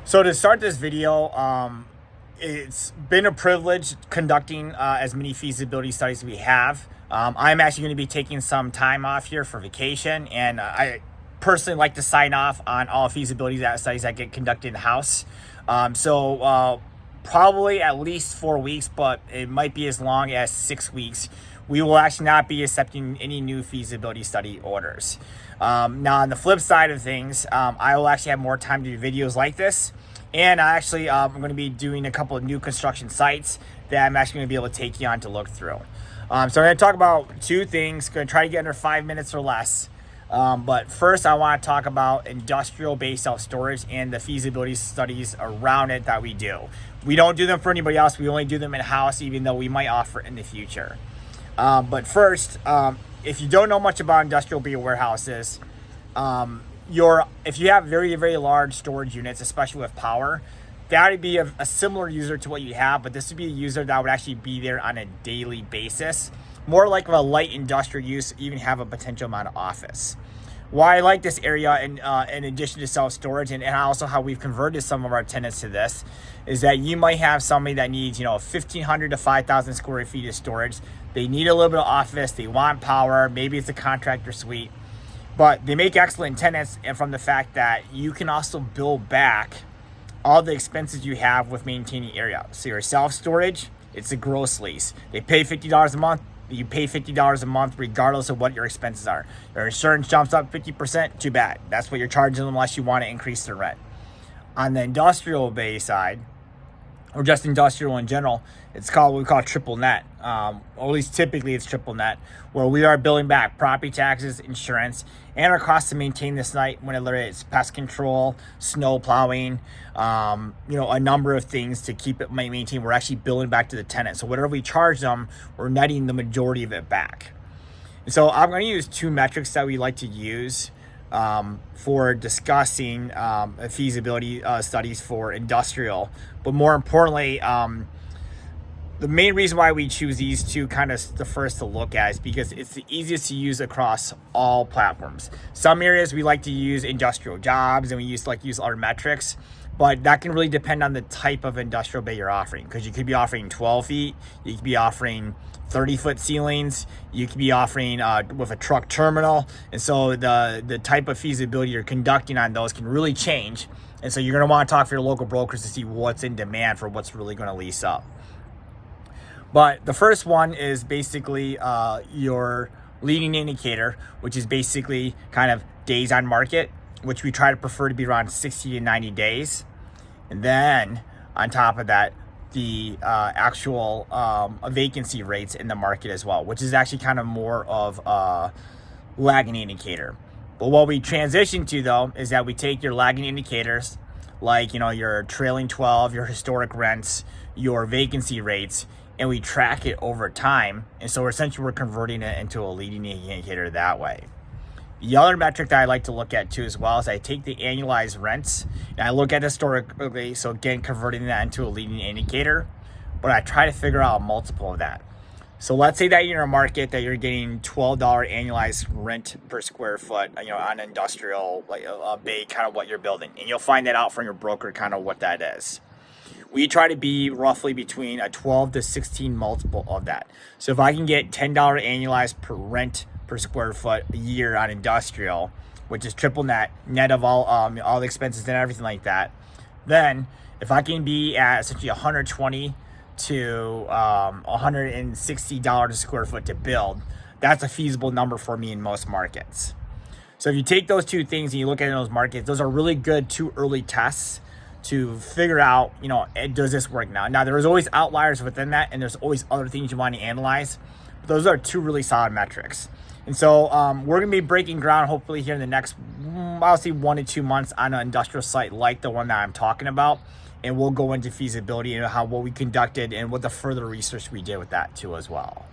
So to start this video, it's been a privilege conducting as many feasibility studies as we have. I'm actually going to be taking some time off here for vacation, and I personally like to sign off on all feasibility studies that get conducted in-house. Probably at least 4 weeks, but it might be as long as 6 weeks. We will actually not be accepting any new feasibility study orders. Now, on the flip side of things, I will actually have more time to do videos like this. And I'm going to be doing a couple of new construction sites that I'm actually going to be able to take you on to look through. So I'm going to talk about two things. Going to try to get under 5 minutes or less. But first, I want to talk about industrial-based self-storage and the feasibility studies around it that we do. We don't do them for anybody else. We only do them in-house, even though we might offer it in the future. But first, if you don't know much about industrial-based warehouses, if you have very, very large storage units, especially with power, that would be a similar user to what you have, but this would be a user that would actually be there on a daily basis. More like a light industrial use, even have a potential amount of office. Why I like this area, in addition to self-storage, and also how we've converted some of our tenants to this, is that you might have somebody that needs 1,500 to 5,000 square feet of storage. They need a little bit of office. They want power. Maybe it's a contractor suite. But they make excellent tenants, and from the fact that you can also bill back all the expenses you have with maintaining area. So your self-storage, it's a gross lease. They pay $50 a month. You pay $50 a month regardless of what your expenses are. Your insurance jumps up 50%, too bad. That's what you're charging them unless you want to increase the rent. On the industrial bay side, or just industrial in general, it's called what we call triple net, or at least typically it's triple net, where we are billing back property taxes, insurance, and our costs to maintain the site, whether it's pest control, snow plowing, a number of things to keep it maintained. We're actually billing back to the tenant. So whatever we charge them, we're netting the majority of it back. And so I'm going to use two metrics that we like to use for discussing feasibility studies for industrial. But more importantly, the main reason why we choose these two kind of the first to look at is because it's the easiest to use across all platforms. Some areas we like to use industrial jobs and we use other metrics, but that can really depend on the type of industrial bay you're offering, because you could be offering 12 feet, you could be offering 30-foot ceilings, you could be offering with a truck terminal, and so the type of feasibility you're conducting on those can really change. And so you're going to want to talk to your local brokers to see what's in demand for what's really going to lease up. But the first one is basically your leading indicator, which is basically kind of days on market, which we try to prefer to be around 60 to 90 days. And then on top of that, the actual vacancy rates in the market as well, which is actually kind of more of a lagging indicator. But what we transition to, though, is that we take your lagging indicators, like your trailing 12, your historic rents, your vacancy rates, and we track it over time. And so essentially we're converting it into a leading indicator that way. The other metric that I like to look at too as well is I take the annualized rents and I look at historically, so again, converting that into a leading indicator, but I try to figure out a multiple of that. So let's say that you're in a market that you're getting $12 annualized rent per square foot, on industrial, like a bay, kind of what you're building. And you'll find that out from your broker, kind of what that is. We try to be roughly between a 12 to 16 multiple of that. So if I can get $10 annualized per rent per square foot a year on industrial, which is triple net of all the expenses and everything like that, then if I can be at essentially $120 to $160 a square foot to build, that's a feasible number for me in most markets. So if you take those two things and you look at those markets, those are really good two early tests to figure out, does this work now? Now, there's always outliers within that, and there's always other things you want to analyze. But those are two really solid metrics. And so we're going to be breaking ground, hopefully, here in the next, I'll say 1 to 2 months on an industrial site like the one that I'm talking about. And we'll go into feasibility and what we conducted and what the further research we did with that, too, as well.